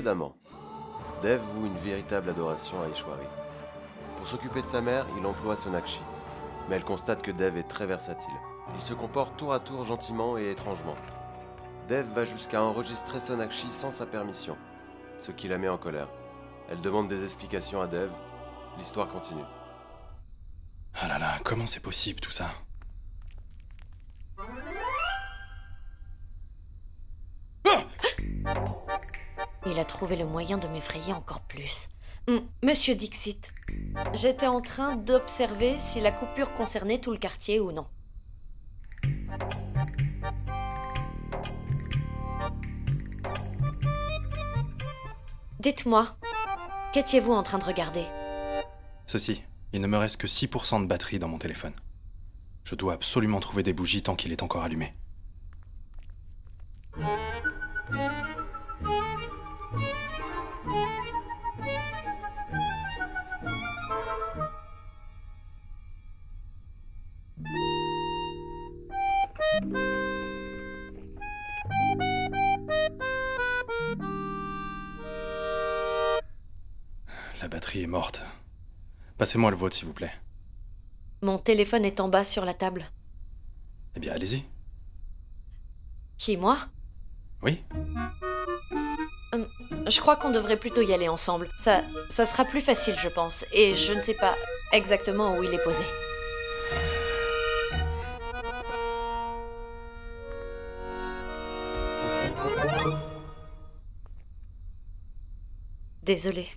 Précédemment, Dev voue une véritable adoration à Ishwari. Pour s'occuper de sa mère, il emploie Sonakshi. Mais elle constate que Dev est très versatile. Il se comporte tour à tour gentiment et étrangement. Dev va jusqu'à enregistrer Sonakshi sans sa permission, ce qui la met en colère. Elle demande des explications à Dev. L'histoire continue. Ah là là, comment c'est possible tout ça? Il a trouvé le moyen de m'effrayer encore plus. Monsieur Dixit, j'étais en train d'observer si la coupure concernait tout le quartier ou non. Dites-moi, qu'étiez-vous en train de regarder? Ceci, il ne me reste que 6% de batterie dans mon téléphone. Je dois absolument trouver des bougies tant qu'il est encore allumé. La batterie est morte. Passez-moi le vôtre, s'il vous plaît. Mon téléphone est en bas sur la table. Eh bien, allez-y. Qui, moi? Oui? Je crois qu'on devrait plutôt y aller ensemble. Ça sera plus facile, je pense. Et je ne sais pas exactement où il est posé. Désolée.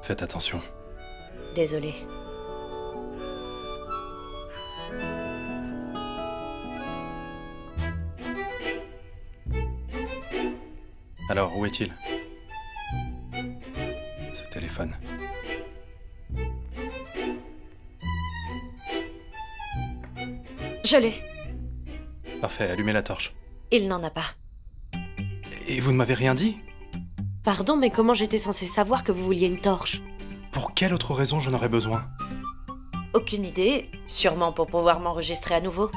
Faites attention. Désolée. Alors, où est-il? Ce téléphone. Je l'ai. Parfait, allumez la torche. Il n'en a pas. Et vous ne m'avez rien dit? Pardon, mais comment j'étais censée savoir que vous vouliez une torche? Pour quelle autre raison j'en aurais besoin? Aucune idée. Sûrement pour pouvoir m'enregistrer à nouveau.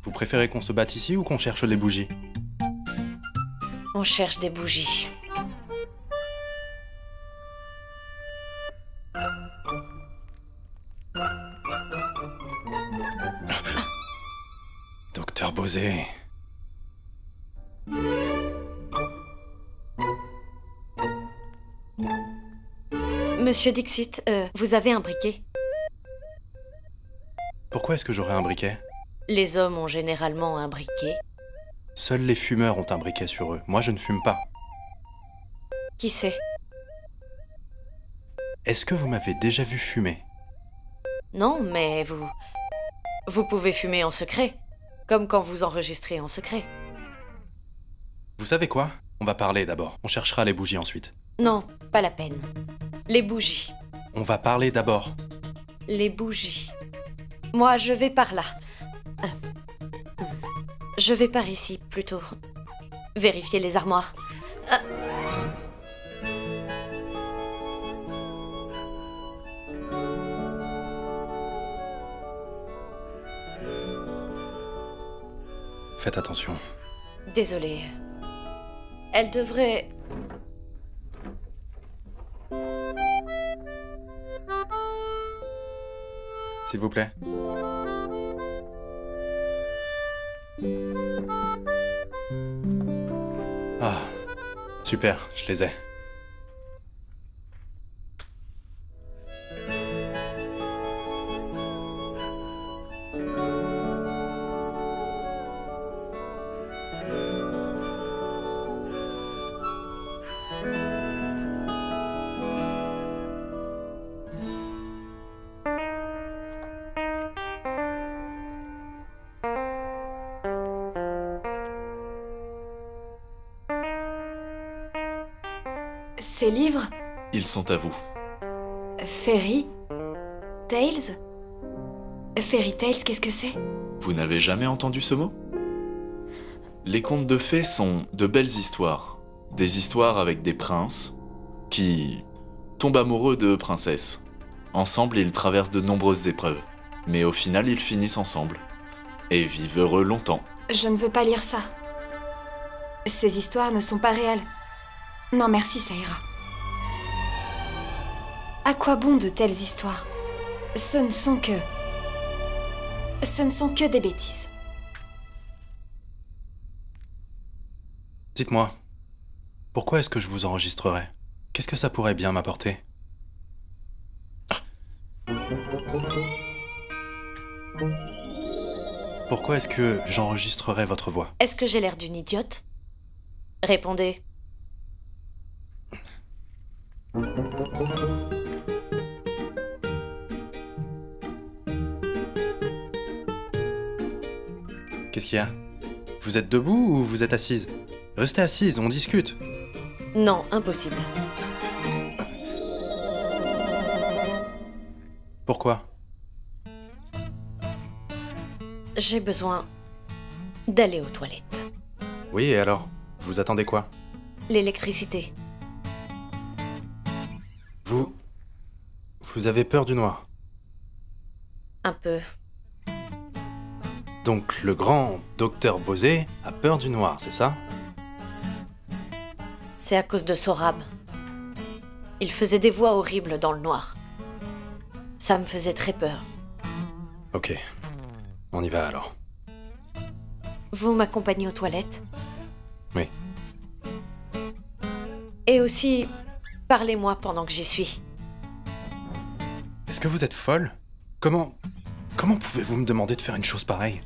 Vous préférez qu'on se batte ici ou qu'on cherche les bougies? On cherche des bougies. Docteur Bosé. Monsieur Dixit, vous avez un briquet? Pourquoi est-ce que j'aurais un briquet? Les hommes ont généralement un briquet. Seuls les fumeurs ont un briquet sur eux. Moi, je ne fume pas. Qui sait? Est-ce que vous m'avez déjà vu fumer? Non, mais vous pouvez fumer en secret. Comme quand vous enregistrez en secret. Vous savez quoi? On va parler d'abord. On cherchera les bougies ensuite. Non, pas la peine. Les bougies. On va parler d'abord. Les bougies. Moi, je vais par là. Je vais par ici, plutôt. Vérifier les armoires. Faites attention. Désolée. Elle devrait... S'il vous plaît. Ah, super, je les ai. Ces livres? Ils sont à vous. Fairy Tales? Fairy Tales, qu'est-ce que c'est? Vous n'avez jamais entendu ce mot? Les contes de fées sont de belles histoires. Des histoires avec des princes qui tombent amoureux de princesses. Ensemble, ils traversent de nombreuses épreuves. Mais au final, ils finissent ensemble. Et vivent heureux longtemps. Je ne veux pas lire ça. Ces histoires ne sont pas réelles. Non, merci, ça ira. À quoi bon de telles histoires? Ce ne sont que des bêtises. Dites-moi, pourquoi est-ce que je vous enregistrerais? Qu'est-ce que ça pourrait bien m'apporter? Pourquoi est-ce que j'enregistrerais votre voix? Est-ce que j'ai l'air d'une idiote? Répondez. Qu'est-ce qu'il y a? Vous êtes debout ou vous êtes assise? Restez assise, on discute. Non, impossible. Pourquoi? J'ai besoin d'aller aux toilettes. Oui, et alors? Vous attendez quoi? L'électricité. Vous avez peur du noir? Un peu. Donc le grand docteur Bosé a peur du noir, c'est ça? C'est à cause de Sorab. Il faisait des voix horribles dans le noir. Ça me faisait très peur. Ok, on y va alors. Vous m'accompagnez aux toilettes? Oui. Et aussi, parlez-moi pendant que j'y suis. Est-ce que vous êtes folle? Comment pouvez-vous me demander de faire une chose pareille?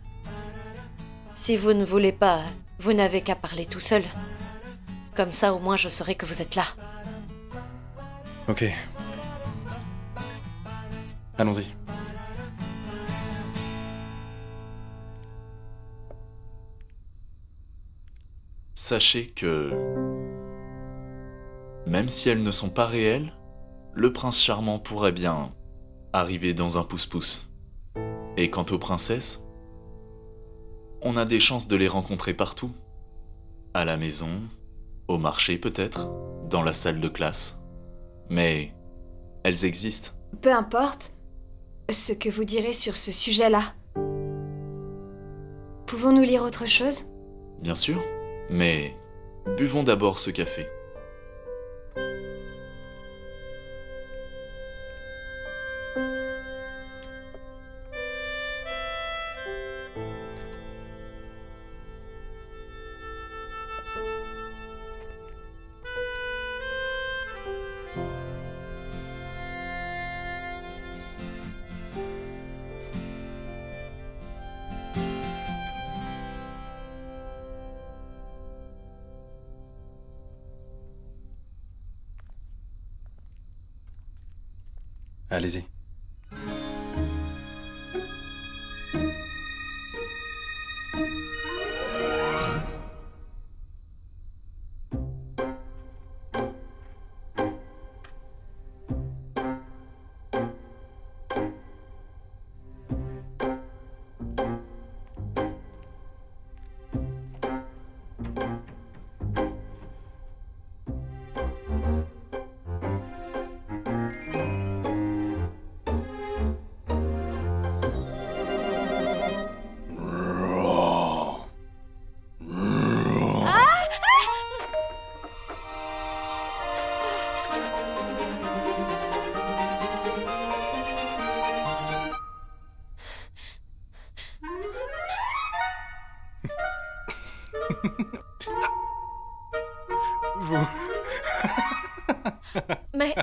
Si vous ne voulez pas, vous n'avez qu'à parler tout seul. Comme ça, au moins, je saurai que vous êtes là. Ok. Allons-y. Sachez que, même si elles ne sont pas réelles, le prince charmant pourrait bien arriver dans un pouce-pouce. Et quant aux princesses, on a des chances de les rencontrer partout. À la maison, au marché peut-être, dans la salle de classe. Mais elles existent. Peu importe ce que vous direz sur ce sujet-là. Pouvons-nous lire autre chose? Bien sûr, mais buvons d'abord ce café. Allez-y. Mais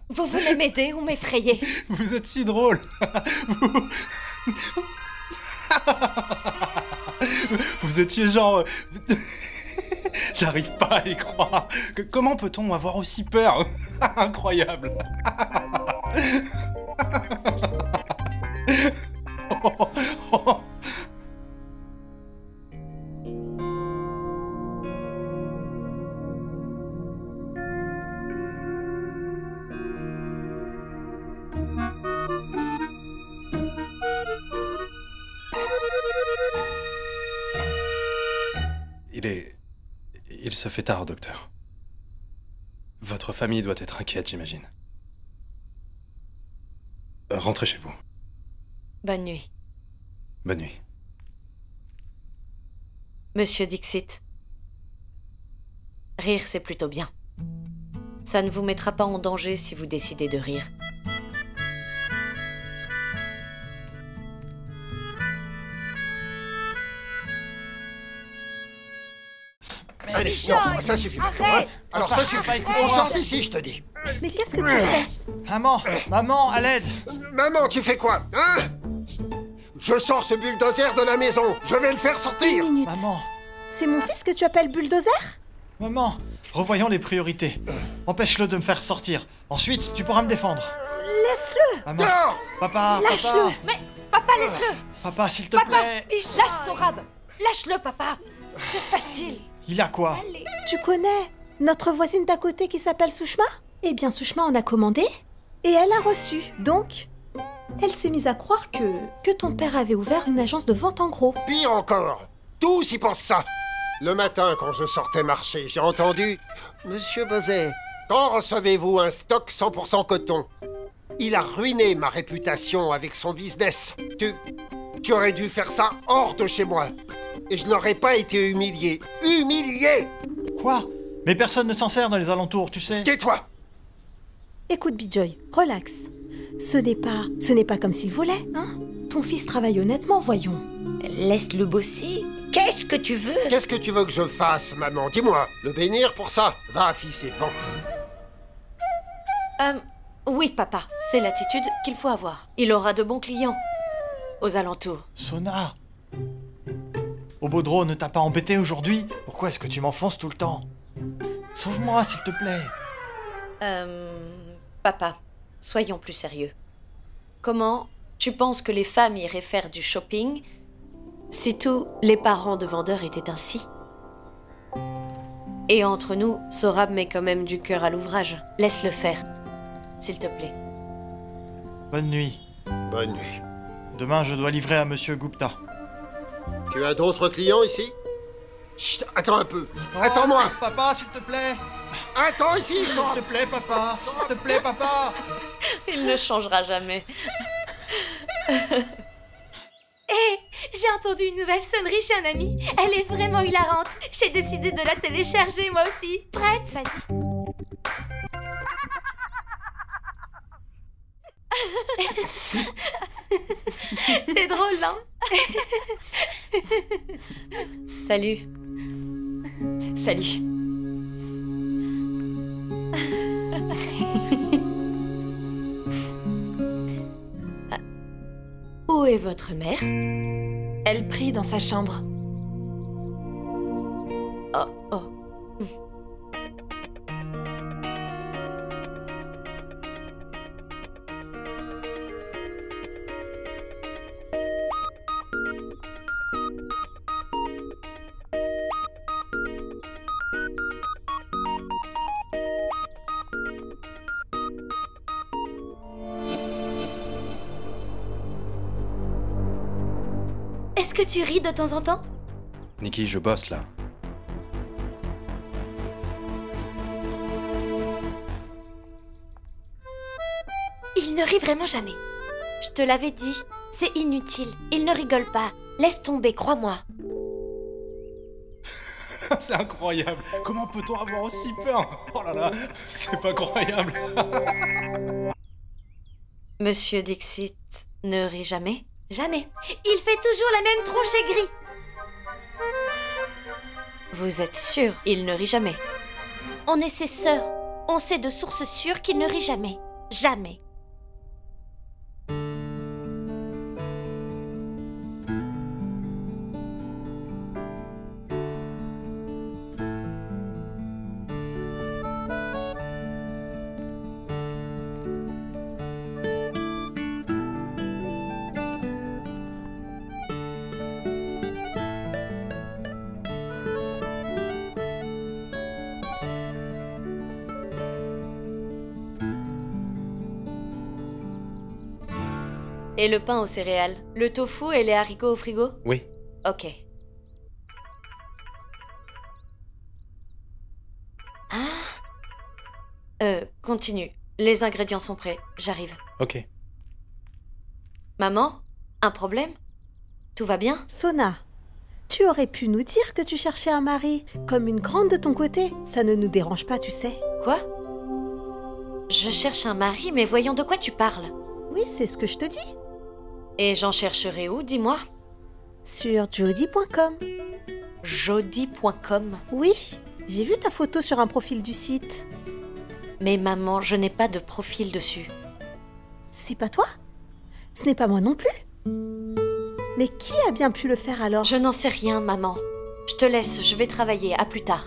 vous voulez m'aider ou m'effrayer? Vous êtes si drôle. Vous étiez genre... J'arrive pas à y croire. Comment peut-on avoir aussi peur? Incroyable. Il se fait tard, docteur. Votre famille doit être inquiète, j'imagine. Rentrez chez vous. Bonne nuit. Bonne nuit. Monsieur Dixit. Rire, c'est plutôt bien. Ça ne vous mettra pas en danger si vous décidez de rire. Allez, non, ça suffit. Arrête. Alors ça suffit. On sort d'ici, je te dis. Mais qu'est-ce que tu fais? Maman, à l'aide! Maman, tu fais quoi, hein? Je sors ce bulldozer de la maison. Je vais le faire sortir. Une minute. Maman, C'est mon fils que tu appelles bulldozer? maman, revoyons les priorités. Empêche-le de me faire sortir. Ensuite, tu pourras me défendre. Laisse-le! Maman, Dehors. papa, Lâche-le! Mais, papa, laisse-le! papa, s'il te Papa, plaît. lâche Sorab! Lâche-le, papa! Que se passe-t-il? Il a quoi? Tu connais notre voisine d'à côté qui s'appelle Sushma? Eh bien, Sushma en a commandé et elle a reçu. Donc, elle s'est mise à croire que ton père avait ouvert une agence de vente en gros. Pire encore. Tous y pensent ça. Le matin, quand je sortais marcher, j'ai entendu « Monsieur Bozet, quand recevez-vous un stock 100% coton ?» Il a ruiné ma réputation avec son business. Tu aurais dû faire ça hors de chez moi. Et je n'aurais pas été humilié. Humilié! Quoi? Mais personne ne s'en sert dans les alentours, tu sais. Tais-toi! Écoute, Bijoy, relax. Ce n'est pas comme s'il volait, hein? Ton fils travaille honnêtement, voyons. Laisse-le bosser. Qu'est-ce que tu veux? Qu'est-ce que tu veux que je fasse, maman? Dis-moi. Le bénir pour ça? Va, fils, et vends. Oui, papa, c'est l'attitude qu'il faut avoir. Il aura de bons clients aux alentours. Sona. Obodro ne t'a pas embêté aujourd'hui? Pourquoi est-ce que tu m'enfonces tout le temps? Sauve-moi, s'il te plaît. Papa, soyons plus sérieux. Comment tu penses que les femmes iraient faire du shopping si tous les parents de vendeurs étaient ainsi? Et entre nous, Sorab met quand même du cœur à l'ouvrage. Laisse-le faire, s'il te plaît. Bonne nuit. Bonne nuit. Demain, je dois livrer à Monsieur Gupta. Tu as d'autres clients ici? Chut, attends un peu. Attends-moi. Papa, s'il te plaît. Attends ici, S'il te plaît, papa. S'il te plaît, papa. Il ne changera jamais. J'ai entendu une nouvelle sonnerie chez un ami. Elle est vraiment hilarante. J'ai décidé de la télécharger moi aussi. Prête? Vas-y. C'est drôle, non? Salut. Salut. Où est votre mère? Elle prie dans sa chambre. Oh, oh. Est-ce que tu ris de temps en temps? Nikki, je bosse là. Il ne rit vraiment jamais. Je te l'avais dit, c'est inutile. Il ne rigole pas. Laisse tomber, crois-moi. C'est incroyable. Comment peut-on avoir aussi peur? Oh là là, c'est pas croyable. Monsieur Dixit ne rit jamais? Jamais. Il fait toujours la même tronche aigrie. Vous êtes sûr, il ne rit jamais? On est ses sœurs. On sait de sources sûres qu'il ne rit jamais. Jamais. Et le pain aux céréales? Le tofu et les haricots au frigo? Oui. Ok. continue. Les ingrédients sont prêts. J'arrive. Ok. Maman, un problème? Tout va bien? Sona, tu aurais pu nous dire que tu cherchais un mari, comme une grande de ton côté. Ça ne nous dérange pas, tu sais. Quoi? Je cherche un mari, mais voyons de quoi tu parles. Oui, c'est ce que je te dis. Et j'en chercherai où, dis-moi? Sur jody.com. Jody.com? Oui, j'ai vu ta photo sur un profil du site. Mais maman, je n'ai pas de profil dessus. C'est pas toi? Ce n'est pas moi non plus. Mais qui a bien pu le faire alors? Je n'en sais rien, maman. Je te laisse, je vais travailler. À plus tard.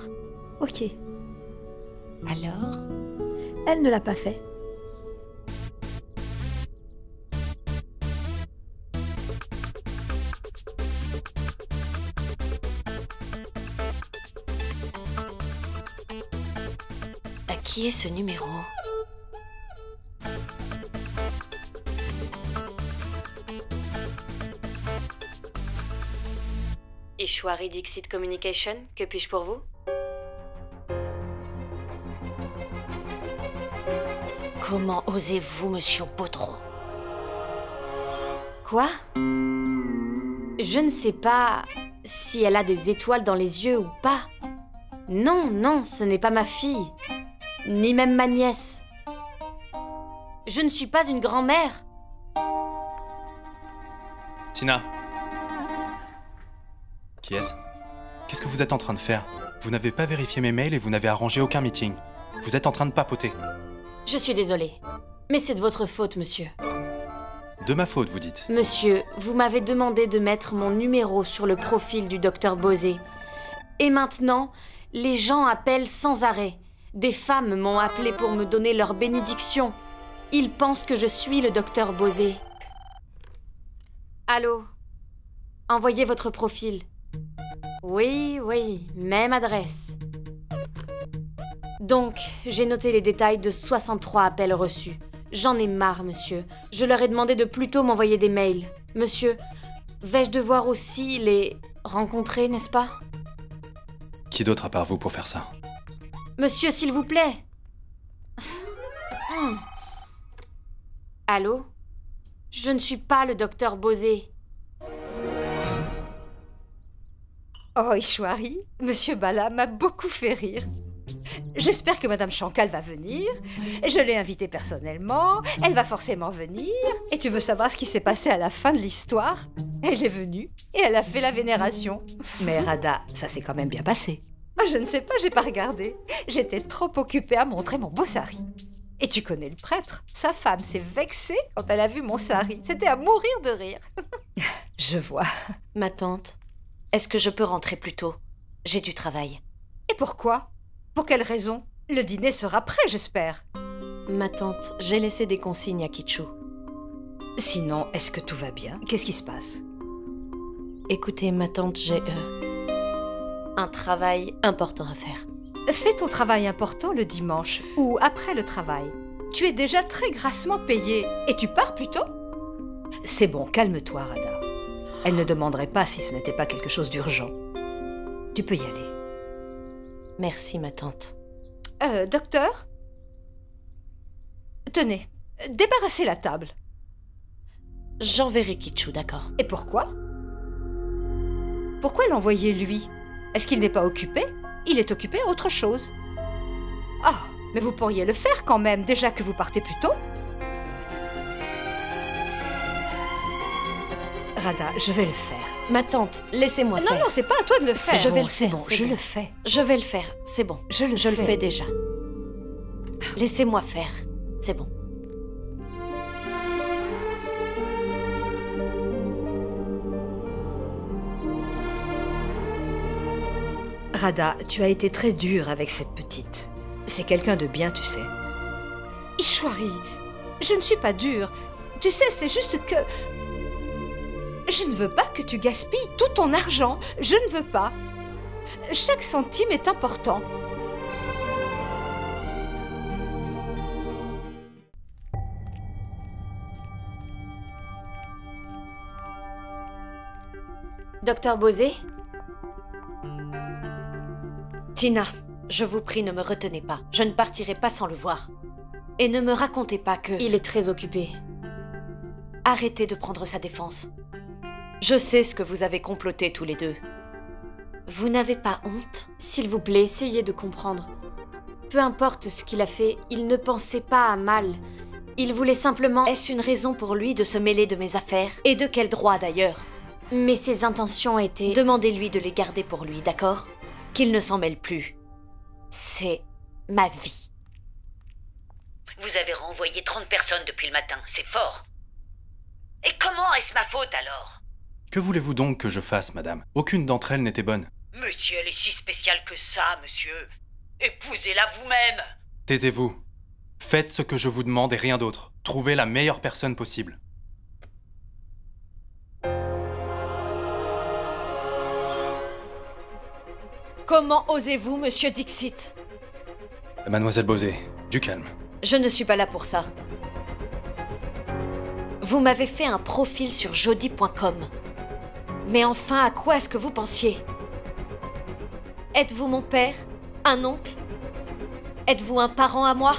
Ok. Alors? Elle ne l'a pas fait. À qui est ce numéro? Ishwari Dixit Communication, que puis-je pour vous? Comment osez-vous, monsieur Baudreau? Quoi? Je ne sais pas si elle a des étoiles dans les yeux ou pas. Non, non, ce n'est pas ma fille. Ni même ma nièce. Je ne suis pas une grand-mère. Tina. Qui est-ce? Qu'est-ce que vous êtes en train de faire? Vous n'avez pas vérifié mes mails et vous n'avez arrangé aucun meeting. Vous êtes en train de papoter. Je suis désolée, mais c'est de votre faute, monsieur. De ma faute, vous dites? Monsieur, vous m'avez demandé de mettre mon numéro sur le profil du docteur Bosé. Et maintenant, les gens appellent sans arrêt. Des femmes m'ont appelé pour me donner leur bénédiction. Ils pensent que je suis le docteur Bosé. Allô? Envoyez votre profil. Oui, oui, même adresse. Donc, j'ai noté les détails de 63 appels reçus. J'en ai marre, monsieur. Je leur ai demandé de plutôt m'envoyer des mails. Monsieur, vais-je devoir aussi les rencontrer, n'est-ce pas? Qui d'autre à part vous pour faire ça? Monsieur, s'il vous plaît. Allô? Je ne suis pas le docteur Bosé. Oh, Ishwari, Monsieur Bala m'a beaucoup fait rire. J'espère que Madame Chankal va venir. Je l'ai invitée personnellement. Elle va forcément venir. Et tu veux savoir ce qui s'est passé à la fin de l'histoire? Elle est venue et elle a fait la vénération. Mais Radha, ça s'est quand même bien passé. Oh, je ne sais pas, j'ai pas regardé. J'étais trop occupée à montrer mon beau sari. Et tu connais le prêtre? Sa femme s'est vexée quand elle a vu mon sari. C'était à mourir de rire. Je vois. Ma tante, est-ce que je peux rentrer plus tôt? J'ai du travail. Et pourquoi? Pour quelle raison? Le dîner sera prêt, j'espère. Ma tante, j'ai laissé des consignes à Kichu. Sinon, est-ce que tout va bien? Qu'est-ce qui se passe? Écoutez, ma tante, j'ai un travail important à faire. Fais ton travail important le dimanche ou après le travail. Tu es déjà très grassement payée et tu pars plus tôt? C'est bon, calme-toi, Radha. Elle ne demanderait pas si ce n'était pas quelque chose d'urgent. Tu peux y aller. Merci, ma tante. Docteur? Tenez, débarrassez la table. J'enverrai Kichu, d'accord. Et pourquoi? Pourquoi l'envoyer lui? Est-ce qu'il n'est pas occupé? Il est occupé à autre chose. Ah, mais vous pourriez le faire quand même, déjà que vous partez plus tôt. Radha, je vais le faire. Ma tante, laissez-moi faire. Non, non, c'est pas à toi de le faire. Je vais le faire, bon, je le fais. Je vais le faire, c'est bon. Je le fais déjà. Laissez-moi faire, c'est bon. Radha, tu as été très dure avec cette petite. C'est quelqu'un de bien, tu sais. Ishwari, je ne suis pas dure. Tu sais, c'est juste que... Je ne veux pas que tu gaspilles tout ton argent. Je ne veux pas. Chaque centime est important. Docteur Bosé? Tina, je vous prie, ne me retenez pas. Je ne partirai pas sans le voir. Et ne me racontez pas que... Il est très occupé. Arrêtez de prendre sa défense. Je sais ce que vous avez comploté tous les deux. Vous n'avez pas honte? S'il vous plaît, essayez de comprendre. Peu importe ce qu'il a fait, il ne pensait pas à mal. Il voulait simplement... Est-ce une raison pour lui de se mêler de mes affaires? Et de quel droit d'ailleurs? Mais ses intentions étaient... Demandez-lui de les garder pour lui, d'accord? Qu'il ne s'en mêle plus. C'est ma vie. Vous avez renvoyé 30 personnes depuis le matin, c'est fort. Et comment est-ce ma faute alors? Que voulez-vous donc que je fasse, madame? Aucune d'entre elles n'était bonne. Monsieur, elle est si spéciale que ça, monsieur. Épousez-la vous-même. Taisez-vous. Faites ce que je vous demande et rien d'autre. Trouvez la meilleure personne possible. Comment osez-vous, monsieur Dixit? Mademoiselle Bosé, du calme. Je ne suis pas là pour ça. Vous m'avez fait un profil sur jody.com. Mais enfin, à quoi est-ce que vous pensiez? Êtes-vous mon père? Un oncle? Êtes-vous un parent à moi?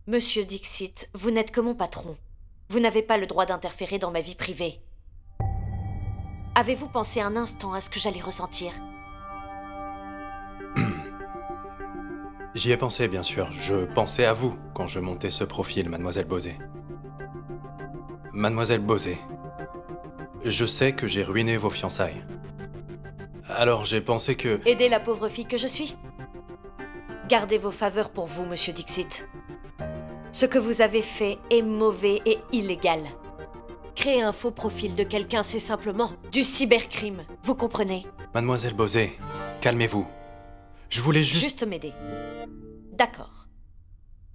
Monsieur Dixit, vous n'êtes que mon patron. Vous n'avez pas le droit d'interférer dans ma vie privée. Avez-vous pensé un instant à ce que j'allais ressentir? J'y ai pensé, bien sûr. Je pensais à vous quand je montais ce profil, mademoiselle Bosé. Mademoiselle Bosé, je sais que j'ai ruiné vos fiançailles. Alors j'ai pensé que... Aidez la pauvre fille que je suis. Gardez vos faveurs pour vous, monsieur Dixit. Ce que vous avez fait est mauvais et illégal. Créer un faux profil de quelqu'un, c'est simplement du cybercrime. Vous comprenez? Mademoiselle Bosé, calmez-vous. Je voulais juste... Juste m'aider. D'accord.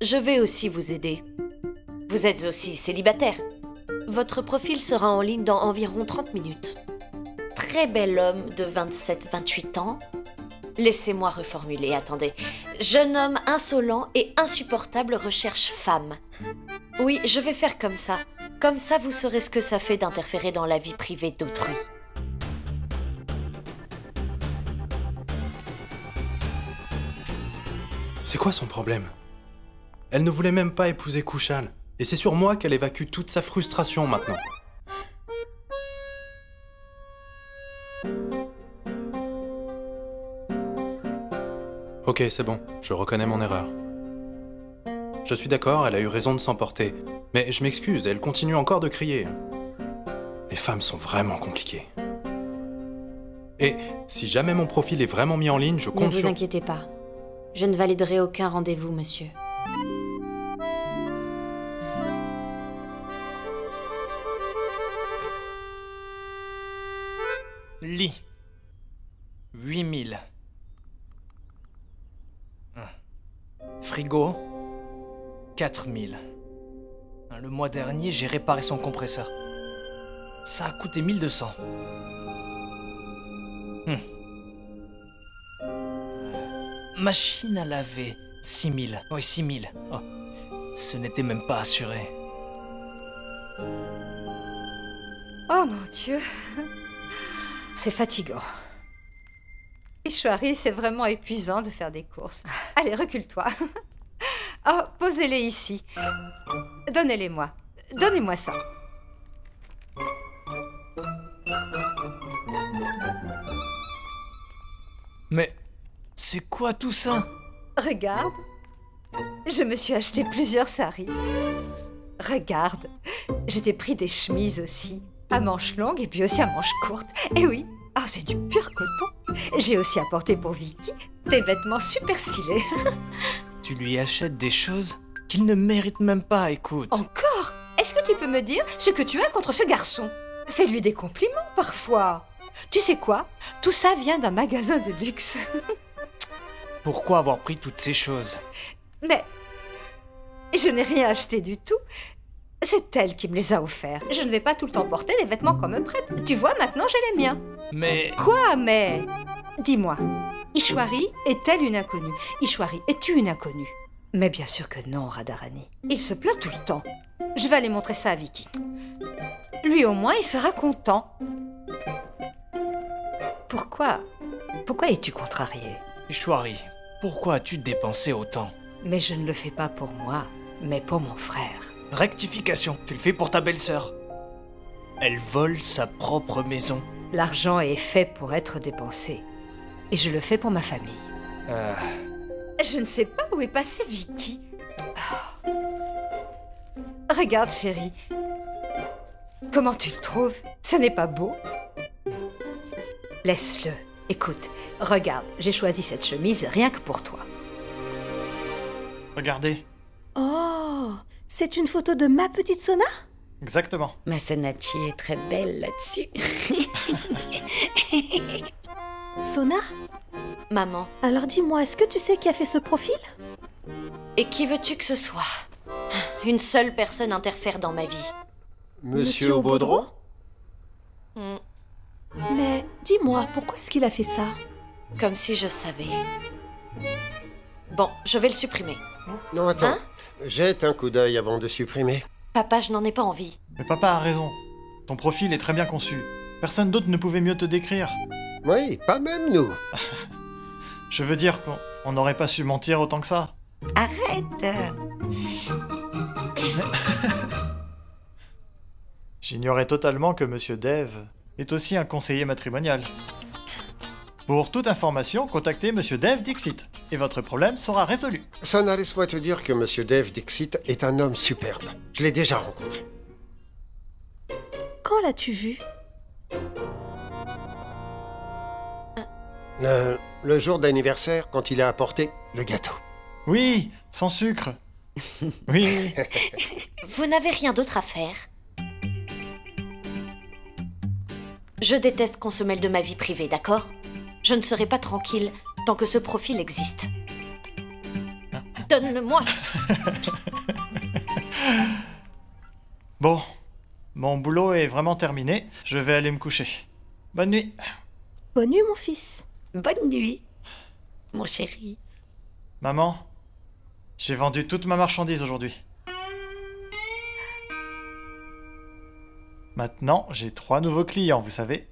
Je vais aussi vous aider. Vous êtes aussi célibataire. Votre profil sera en ligne dans environ 30 minutes. Très bel homme de 27-28 ans. Laissez-moi reformuler, attendez. Jeune homme insolent et insupportable recherche femme. Oui, je vais faire comme ça. Comme ça, vous saurez ce que ça fait d'interférer dans la vie privée d'autrui. C'est quoi son problème? Elle ne voulait même pas épouser Kushal. Et c'est sur moi qu'elle évacue toute sa frustration maintenant. Ok, c'est bon, je reconnais mon erreur. Je suis d'accord, elle a eu raison de s'emporter. Mais je m'excuse, elle continue encore de crier. Les femmes sont vraiment compliquées. Et si jamais mon profil est vraiment mis en ligne, je compte sur... Ne vous inquiétez pas. Je ne validerai aucun rendez-vous, monsieur. Lit. 8000. Frigo. 4000. Le mois dernier, j'ai réparé son compresseur. Ça a coûté 1200. Machine à laver. 6000. Oui, 6000. Oh. Ce n'était même pas assuré. Oh mon Dieu. C'est fatigant. Ishwari, c'est vraiment épuisant de faire des courses. Allez, recule-toi. Oh, posez-les ici. Donnez-les-moi. Donnez-moi ça. Mais c'est quoi tout ça? Regarde. Je me suis acheté plusieurs saris. Regarde. Je t'ai pris des chemises aussi. À manches longues et puis aussi à manches courtes. Et oui. Ah, c'est du pur coton. J'ai aussi apporté pour Vicky des vêtements super stylés. Tu lui achètes des choses qu'il ne mérite même pas, écoute. Encore? Est-ce que tu peux me dire ce que tu as contre ce garçon? Fais-lui des compliments parfois. Tu sais quoi? Tout ça vient d'un magasin de luxe. Pourquoi avoir pris toutes ces choses? Mais je n'ai rien acheté du tout. C'est elle qui me les a offerts. Je ne vais pas tout le temps porter des vêtements qu'on me prête. Tu vois, maintenant j'ai les miens. Mais... Quoi, mais? Dis-moi, Ishwari est-elle une inconnue? Ishwari, es-tu une inconnue? Mais bien sûr que non, Radharani. Il se plaint tout le temps. Je vais aller montrer ça à Vicky. Lui au moins, il sera content. Pourquoi es-tu contrarié? Ishwari, pourquoi as-tu dépensé autant? Mais je ne le fais pas pour moi, mais pour mon frère. Rectification, tu le fais pour ta belle-sœur. Elle vole sa propre maison. L'argent est fait pour être dépensé. Et je le fais pour ma famille. Je ne sais pas où est passé Vicky. Oh. Regarde, chérie. Comment tu le trouves? Ce n'est pas beau? Laisse-le. Écoute, regarde, j'ai choisi cette chemise rien que pour toi. Regardez. Oh, c'est une photo de ma petite Sona? Exactement. Ma Sonachi est très belle là-dessus. Sona? Maman. Alors dis-moi, est-ce que tu sais qui a fait ce profil? Et qui veux-tu que ce soit? Une seule personne interfère dans ma vie. Monsieur Baudreau? Mais dis-moi, pourquoi est-ce qu'il a fait ça? Comme si je savais. Bon, je vais le supprimer. Non, attends. Hein? Jette un coup d'œil avant de supprimer. Papa, je n'en ai pas envie. Mais papa a raison. Ton profil est très bien conçu. Personne d'autre ne pouvait mieux te décrire. Oui, pas même nous. Je veux dire qu'on n'aurait pas su mentir autant que ça. Arrête! J'ignorais totalement que Monsieur Dev est aussi un conseiller matrimonial. Pour toute information, contactez Monsieur Dev Dixit et votre problème sera résolu. Sona, laisse-moi te dire que Monsieur Dev Dixit est un homme superbe. Je l'ai déjà rencontré. Quand l'as-tu vu? Le jour d'anniversaire, quand il a apporté le gâteau. Oui, sans sucre. Oui. Vous n'avez rien d'autre à faire? Je déteste qu'on se mêle de ma vie privée, d'accord? Je ne serai pas tranquille tant que ce profil existe. Donne-le-moi! Bon, mon boulot est vraiment terminé. Je vais aller me coucher. Bonne nuit. Bonne nuit, mon fils. Bonne nuit, mon chéri. Maman, j'ai vendu toute ma marchandise aujourd'hui. Maintenant, j'ai 3 nouveaux clients, vous savez.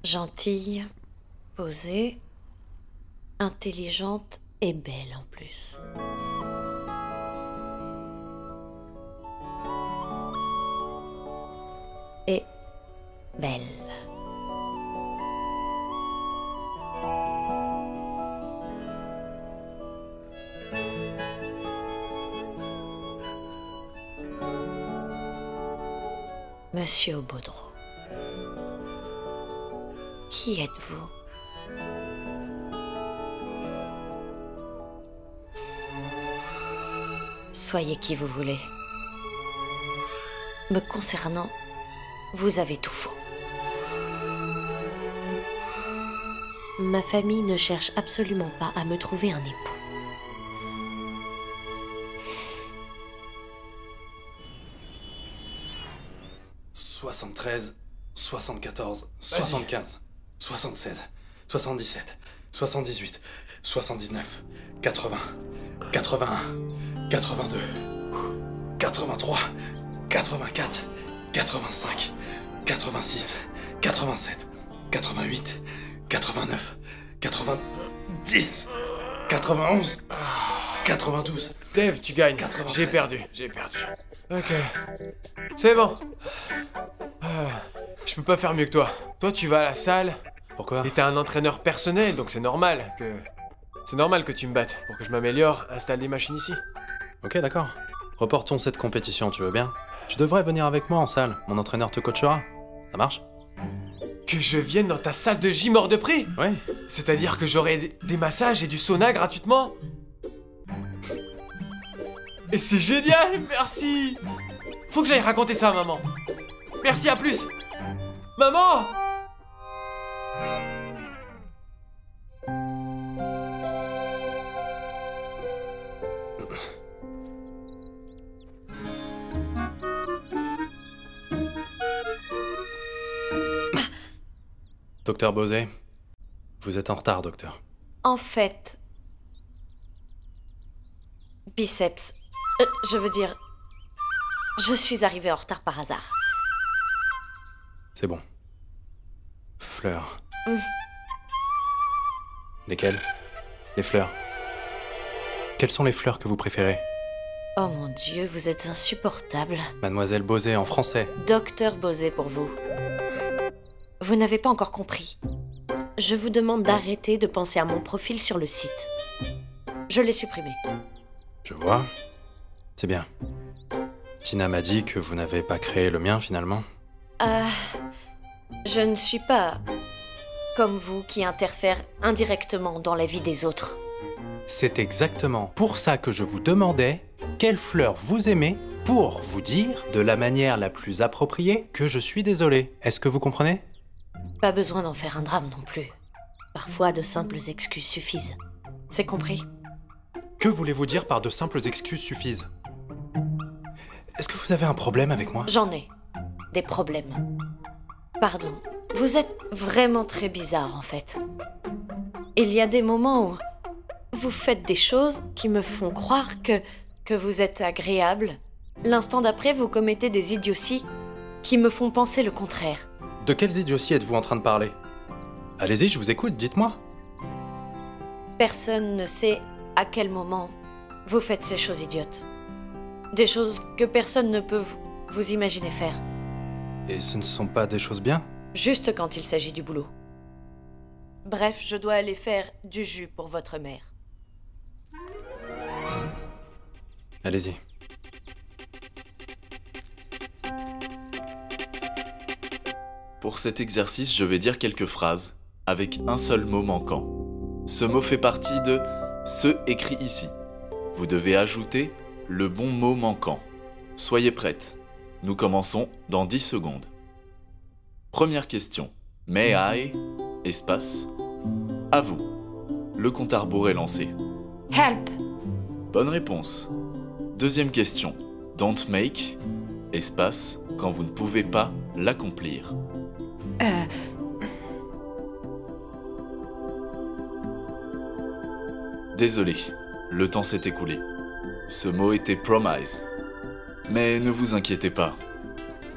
Gentille, posée, intelligente et belle en plus. Et belle. Monsieur Baudreau. Qui êtes-vous? Soyez qui vous voulez. Me concernant, vous avez tout faux. Ma famille ne cherche absolument pas à me trouver un époux. « 73, 74, 75... 76, 77, 78, 79, 80, 81, 82, 83, 84, 85, 86, 87, 88, 89, 90, 91, 92. Dev, tu gagnes. J'ai perdu. Ok. C'est bon. Je peux pas faire mieux que toi. Toi, tu vas à la salle. Pourquoi? Et t'as un entraîneur personnel, donc c'est normal que... C'est normal que tu me battes. Pour que je m'améliore, installe des machines ici. Ok, d'accord. Reportons cette compétition, tu veux bien? Tu devrais venir avec moi en salle. Mon entraîneur te coachera. Ça marche? Que je vienne dans ta salle de gym hors de prix? Oui. C'est-à-dire que j'aurai des massages et du sauna gratuitement? Et c'est génial, merci! Faut que j'aille raconter ça à maman. Merci, à plus! Maman! Docteur Bosé, vous êtes en retard, docteur. En fait... Biceps. Je veux dire... Je suis arrivée en retard par hasard. C'est bon. Fleurs. Mm. Lesquelles? Les fleurs. Quelles sont les fleurs que vous préférez? Oh mon Dieu, vous êtes insupportable. Mademoiselle Bosé en français. Docteur Bosé pour vous. Vous n'avez pas encore compris. Je vous demande d'arrêter de penser à mon profil sur le site. Je l'ai supprimé. Je vois. C'est bien. Tina m'a dit que vous n'avez pas créé le mien finalement. Je ne suis pas comme vous qui interfère indirectement dans la vie des autres. C'est exactement pour ça que je vous demandais quelle fleur vous aimez pour vous dire de la manière la plus appropriée que je suis désolé. Est-ce que vous comprenez? Pas besoin d'en faire un drame non plus. Parfois, de simples excuses suffisent. C'est compris? Que voulez-vous dire par de simples excuses suffisent? Est-ce que vous avez un problème avec moi? J'en ai. Des problèmes. Pardon. Vous êtes vraiment très bizarre, en fait. Il y a des moments où vous faites des choses qui me font croire que vous êtes agréable. L'instant d'après, vous commettez des idioties qui me font penser le contraire. De quelles idioties êtes-vous en train de parler? Allez-y, je vous écoute, dites-moi. Personne ne sait à quel moment vous faites ces choses idiotes. Des choses que personne ne peut vous imaginer faire. Et ce ne sont pas des choses bien? Juste quand il s'agit du boulot. Bref, je dois aller faire du jus pour votre mère. Allez-y. Pour cet exercice, je vais dire quelques phrases avec un seul mot manquant. Ce mot fait partie de ce écrit ici. Vous devez ajouter le bon mot manquant. Soyez prêtes. Nous commençons dans 10 secondes. Première question. May I, espace, à vous. Le compte à rebours est lancé. Help. Bonne réponse. Deuxième question. Don't make, espace, quand vous ne pouvez pas l'accomplir. Désolé, le temps s'est écoulé. Ce mot était promise. Mais ne vous inquiétez pas.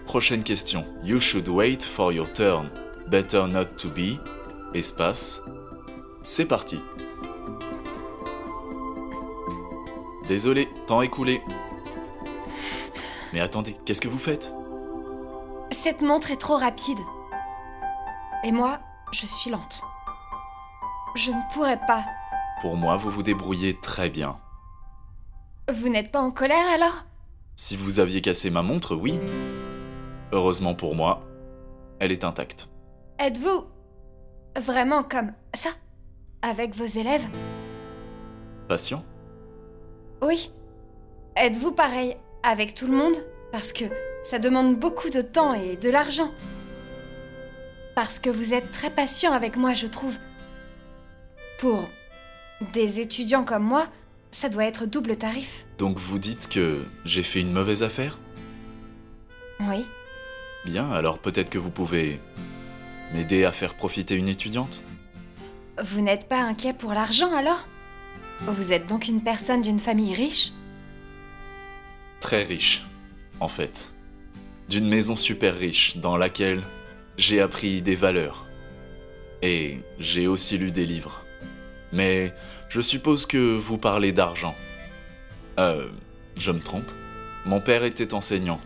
Prochaine question. You should wait for your turn. Better not to be. Espace. C'est parti. Désolé, temps écoulé. Mais attendez, qu'est-ce que vous faites? Cette montre est trop rapide. Et moi, je suis lente. Je ne pourrais pas. Pour moi, vous vous débrouillez très bien. Vous n'êtes pas en colère alors? Si vous aviez cassé ma montre, oui. Heureusement pour moi, elle est intacte. Êtes-vous vraiment comme ça? Avec vos élèves? Patient? Oui. Êtes-vous pareil avec tout le monde? Parce que ça demande beaucoup de temps et de l'argent. Parce que vous êtes très patient avec moi, je trouve. Pour des étudiants comme moi, ça doit être double tarif. Donc vous dites que j'ai fait une mauvaise affaire? Oui. Bien, alors peut-être que vous pouvez m'aider à faire profiter une étudiante? Vous n'êtes pas inquiet pour l'argent alors? Vous êtes donc une personne d'une famille riche? Très riche, en fait. D'une maison super riche dans laquelle j'ai appris des valeurs. Et j'ai aussi lu des livres. Mais je suppose que vous parlez d'argent. Je me trompe. Mon père était enseignant.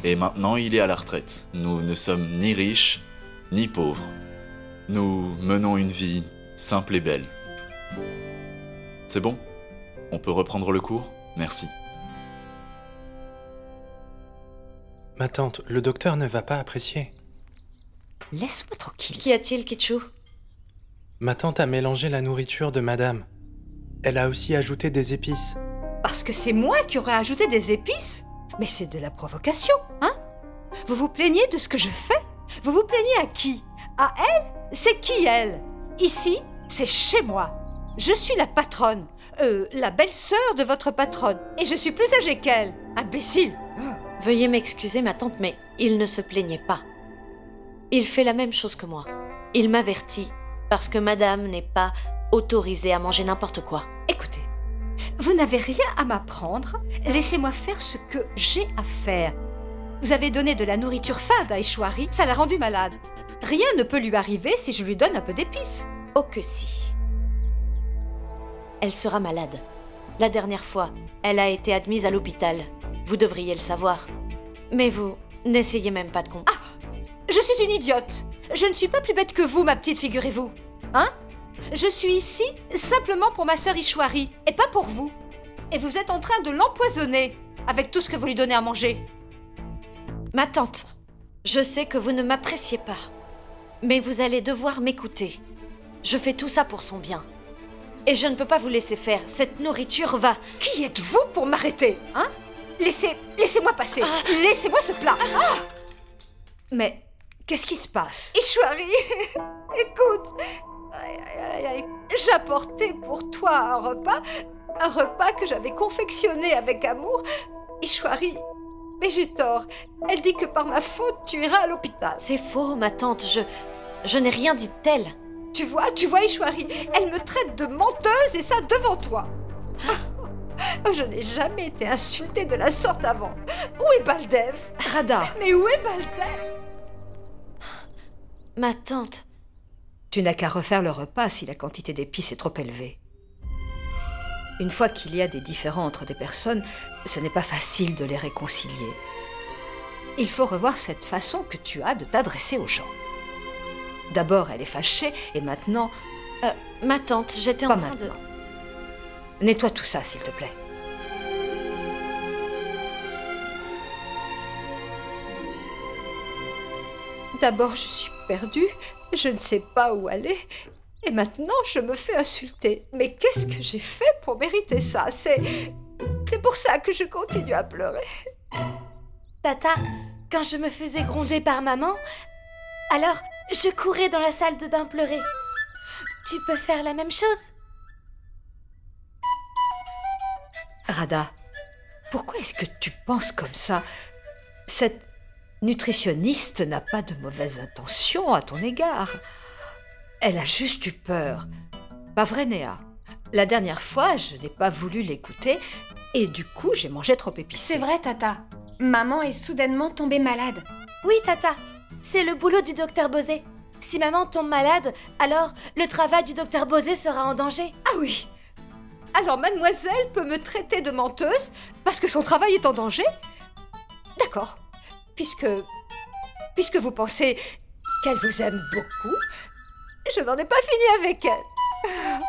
Et maintenant il est à la retraite. Nous ne sommes ni riches, ni pauvres. Nous menons une vie simple et belle. C'est bon? On peut reprendre le cours? Merci. Ma tante, le docteur ne va pas apprécier. Laisse-moi tranquille. Qu'y a-t-il, Kichu? Ma tante a mélangé la nourriture de madame. Elle a aussi ajouté des épices. Parce que c'est moi qui aurais ajouté des épices? Mais c'est de la provocation, hein? Vous vous plaignez de ce que je fais? Vous vous plaignez à qui? À elle? C'est qui elle? Ici, c'est chez moi. Je suis la patronne, la belle-sœur de votre patronne. Et je suis plus âgée qu'elle. Imbécile! Veuillez m'excuser, ma tante, mais il ne se plaignait pas. Il fait la même chose que moi. Il m'avertit parce que madame n'est pas autorisée à manger n'importe quoi. Écoutez, vous n'avez rien à m'apprendre. Laissez-moi faire ce que j'ai à faire. Vous avez donné de la nourriture fade à Ishwari, ça l'a rendue malade. Rien ne peut lui arriver si je lui donne un peu d'épices. Oh que si. Elle sera malade. La dernière fois, elle a été admise à l'hôpital. Vous devriez le savoir. Mais vous, n'essayez même pas de comprendre. Ah! Je suis une idiote. Je ne suis pas plus bête que vous, ma petite, figurez-vous. Hein? Je suis ici simplement pour ma sœur Ishwari, et pas pour vous. Et vous êtes en train de l'empoisonner avec tout ce que vous lui donnez à manger. Ma tante, je sais que vous ne m'appréciez pas. Mais vous allez devoir m'écouter. Je fais tout ça pour son bien. Et je ne peux pas vous laisser faire. Cette nourriture va... Qui êtes-vous pour m'arrêter, hein? Laissez-moi passer. Laissez-moi ce plat. Mais qu'est-ce qui se passe? Ishwari, écoute. J'ai apporté pour toi un repas que j'avais confectionné avec amour. Ishwari, mais j'ai tort. Elle dit que par ma faute, tu iras à l'hôpital. C'est faux, ma tante. Je n'ai rien dit de tel. Tu vois, Ishwari, elle me traite de menteuse et ça devant toi. Je n'ai jamais été insultée de la sorte avant. Où est Baldev? Radha. Mais où est Baldev? Ma tante. Tu n'as qu'à refaire le repas si la quantité d'épices est trop élevée. Une fois qu'il y a des différends entre des personnes, ce n'est pas facile de les réconcilier. Il faut revoir cette façon que tu as de t'adresser aux gens. D'abord, elle est fâchée, et maintenant... ma tante, j'étais en train de... Nettoie tout ça, s'il te plaît. D'abord, je suis perdue, je ne sais pas où aller, et maintenant, je me fais insulter. Mais qu'est-ce que j'ai fait pour mériter ça? C'est pour ça que je continue à pleurer. Tata, quand je me faisais gronder par maman, alors je courais dans la salle de bain pleurer. Tu peux faire la même chose? Radha, pourquoi est-ce que tu penses comme ça? Cette nutritionniste n'a pas de mauvaises intentions à ton égard. Elle a juste eu peur. Pas vrai, Néa? La dernière fois, je n'ai pas voulu l'écouter et du coup, j'ai mangé trop épicé. C'est vrai, Tata. Maman est soudainement tombée malade. Oui, Tata. C'est le boulot du docteur Bosé. Si maman tombe malade, alors le travail du docteur Bosé sera en danger. Ah oui. Alors mademoiselle peut me traiter de menteuse parce que son travail est en danger? D'accord. Puisque vous pensez qu'elle vous aime beaucoup, je n'en ai pas fini avec elle.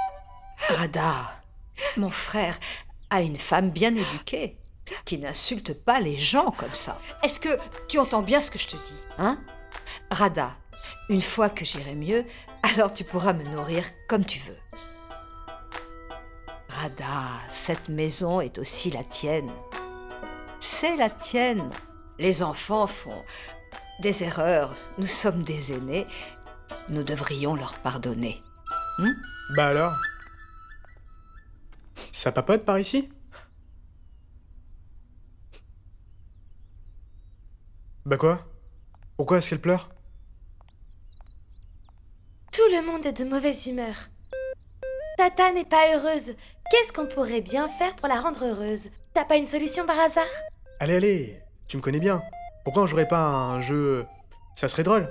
Radha, mon frère a une femme bien éduquée qui n'insulte pas les gens comme ça. Est-ce que tu entends bien ce que je te dis, hein? Radha, une fois que j'irai mieux, alors tu pourras me nourrir comme tu veux. Radha, cette maison est aussi la tienne. C'est la tienne. Les enfants font des erreurs. Nous sommes des aînés. Nous devrions leur pardonner. Bah alors? Ça papote par ici? Bah quoi? Pourquoi est-ce qu'elle pleure? Tout le monde est de mauvaise humeur. Tata n'est pas heureuse. Qu'est-ce qu'on pourrait bien faire pour la rendre heureuse? T'as pas une solution par hasard? Allez, allez, tu me connais bien. Pourquoi on jouerait pas à un jeu... Ça serait drôle,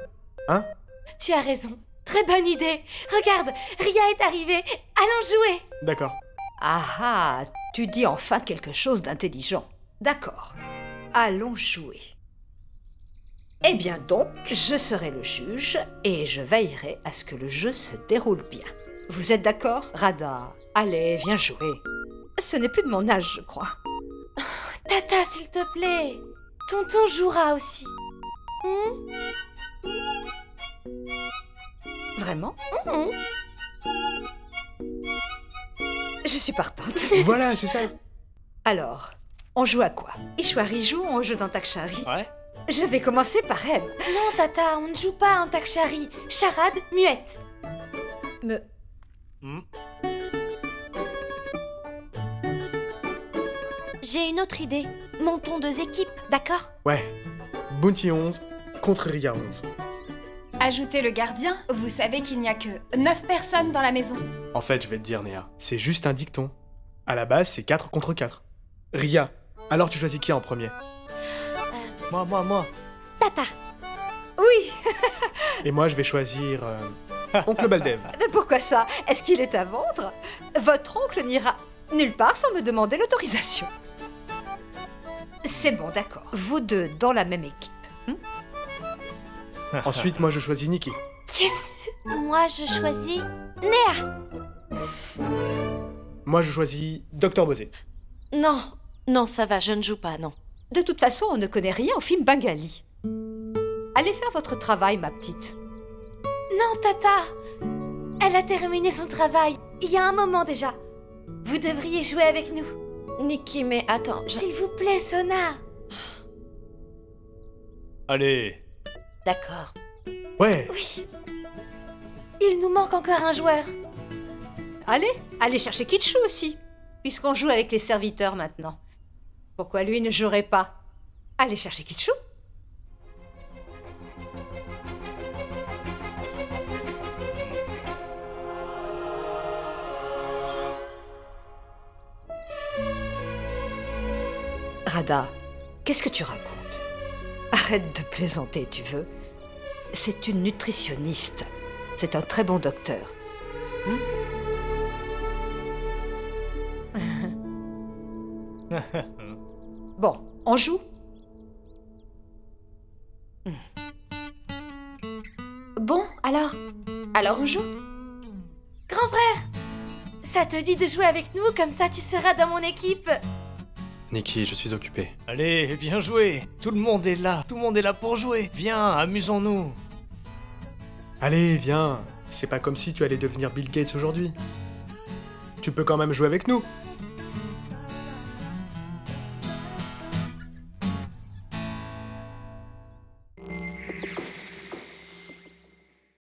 hein? Tu as raison. Très bonne idée. Regarde, Ria est arrivée. Allons jouer. D'accord. Ah, tu dis enfin quelque chose d'intelligent. D'accord. Allons jouer. Eh bien donc, je serai le juge et je veillerai à ce que le jeu se déroule bien. Vous êtes d'accord, Radha? Allez, viens jouer. Ce n'est plus de mon âge, je crois. Tata, s'il te plaît. Tonton jouera aussi. Vraiment? Je suis partante. Voilà, c'est ça. Alors, on joue à quoi? Ishwari joue, on joue dans Takshari. Ouais. Je vais commencer par elle. Non, Tata, on ne joue pas un Takshari. Charade, muette. J'ai une autre idée. Montons 2 équipes, d'accord? Ouais. Bounty 11 contre Ria 11. Ajoutez le gardien, vous savez qu'il n'y a que 9 personnes dans la maison. En fait, je vais te dire, Néa, c'est juste un dicton. À la base, c'est 4 contre 4. Ria, alors tu choisis qui en premier? Moi. Tata. Oui. Et moi, je vais choisir... Oncle Baldev. Mais pourquoi ça? Est-ce qu'il est à vendre? Votre oncle n'ira nulle part sans me demander l'autorisation. C'est bon, d'accord. Vous deux dans la même équipe. Ensuite, moi, je choisis Nikki. Yes. Moi, je choisis Néa. Moi, je choisis Dr. Bosé. Non, ça va, je ne joue pas, non. De toute façon, on ne connaît rien au film bengali. Allez faire votre travail, ma petite. Non, Tata. Elle a terminé son travail. Il y a un moment déjà. Vous devriez jouer avec nous. Nikki, mais attends... S'il vous plaît, Sona. Allez. D'accord. Ouais. Oui. Il nous manque encore un joueur. Allez chercher Kitschou aussi, puisqu'on joue avec les serviteurs maintenant. Pourquoi lui ne jouerait pas? Allez chercher Kitschou. Radha, qu'est-ce que tu racontes? Arrête de plaisanter, tu veux? C'est une nutritionniste. C'est un très bon docteur. Bon, on joue? Bon, alors on joue? Grand frère, ça te dit de jouer avec nous, comme ça tu seras dans mon équipe. Nikki, je suis occupé. Allez, viens jouer. Tout le monde est là. Tout le monde est là pour jouer. Viens, amusons-nous. Allez, viens. C'est pas comme si tu allais devenir Bill Gates aujourd'hui. Tu peux quand même jouer avec nous.